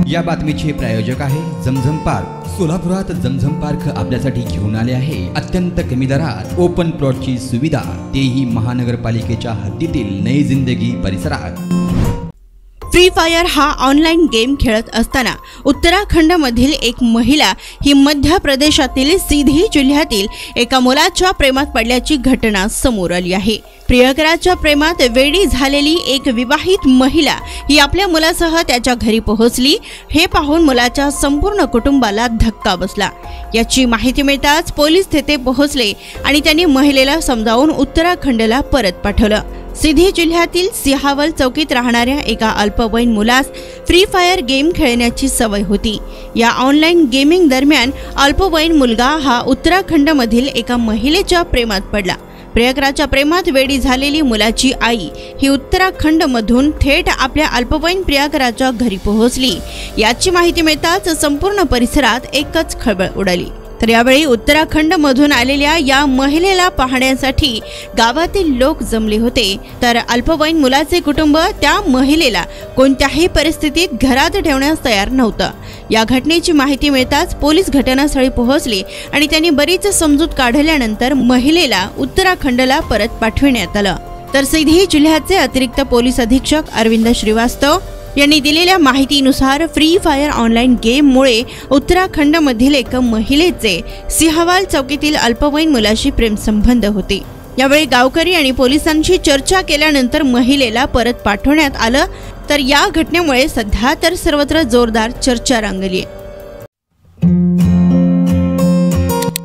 या बातमीचे प्रायोजक आहे झमझम पार्क। सोलापुरात झमझम पार्क आपल्यासाठी घेऊन आले आहे अत्यंत कमी दरात ओपन प्लॉटची सुविधा, तेही महानगरपालिकेच्या हद्दीतील नई जिंदगी परिसरात। फ्री फायर हा ऑनलाइन गेम खेळत असताना उत्तराखंड मधील एक महिला ही मध्य प्रदेशातील सीधी जिल्ह्यातील एका मुलाच्या प्रेमात पडल्याची घटना समोर आली आहे। प्रियकराच्या प्रेमात वेडी झालेली एक विवाहित महिला ही आपल्या मुलासह त्याच्या घरी पोहोचली। हे पाहून मुलाच्या संपूर्ण कुटुंबाला धक्का बसला। याची माहिती मिळताच पोलीस तेथे पोहोचले आणि त्यांनी महिलेला समजावून उत्तराखंडला परत पाठवलं। सीधी जिल्ह्यातील सिहावल चौकीत राहणाऱ्या एका अल्पवयीन मुलास फ्री फायर गेम खेळण्याची सवय होती। या ऑनलाइन गेमिंग दरम्यान अल्पवयीन मुलगा हा उत्तराखंडमधील एका महिलेच्या प्रेमात पडला। प्रियकराच्या प्रेमात वेडी झालेली मुलाची आई ही उत्तराखंडमधून थेट आपल्या अल्पवयीन प्रियकराच्या घरी पोहोचली। याची माहिती मिळताच संपूर्ण परिसरात एकच खळबळ उडाली। तर यावेळी उत्तराखंडमधून आलेल्या या महिलेला पाहण्यासाठी गावातील लोक जमले होते। तर अल्पवयीन मुलाचे कुटुंब त्या महिलेला कोणत्याही परिस्थितीत घरात ठेवण्यास तयार नव्हतं। या घटनेची माहिती मिळताच पोलीस घटनास्थळी पोहोचले आणि त्यांनी बरीच समजूत काढल्यानंतर महिलेला उत्तराखंडला परत पाठविण्यात आलं। तर सीधी जिल्ह्याचे अतिरिक्त पोलीस अधीक्षक अरविंद श्रीवास्तव यांनी दिलेल्या माहितीनुसार फ्री फायर ऑनलाइन गेममुळे उत्तराखंडमधील एका महिलेचे सिहावाल चौकीतील अल्पवयीन मुलाशी प्रेमसंबंध होते। यावेळी गावकरी आणि पोलिसांशी चर्चा केल्यानंतर महिलेला परत पाठवण्यात आलं। तर या घटनेमुळे सध्या तर सर्वत्र जोरदार चर्चा रंगली।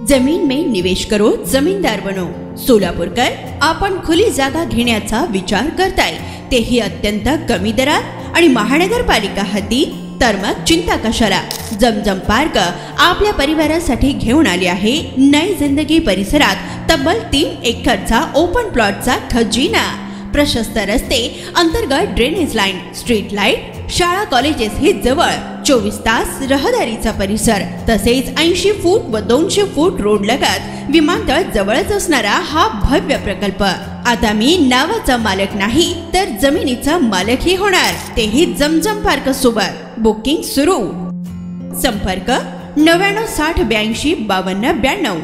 जमीन में निवेश करो, जमीनदार बनो। सोलापूरकर आपण खुली जागा घेण्याचा विचार करताय, तेही अत्यंत कमी दरात आणि महानगरपालिका हद्दीत? तर मग चिंता कशाला। झमझम पार्क आपल्या परिवारासाठी घेऊन आले आहे नई जिंदगी परिसरात तब्बल 3 एकरचा ओपन प्लॉटचा खजिना। प्रशस्त रस्ते, अंतर्गत ड्रेनेज लाईन, स्ट्रीट लाईट, शाळा कॉलेजेस हे जवळ, 24 तास रहदारीचा परिसर, तसेच 80 फूट व 200 फूट रोड लगत विमानतळ जवळच असणारा हा भव्य प्रकल्प। आता मी नावाचा मालक नाही तर जमिनीचा मालकही होणार, तेही झमझम पार्क सोबत। बुकिंग सुरू। संपर्क 99 60 82 52 92।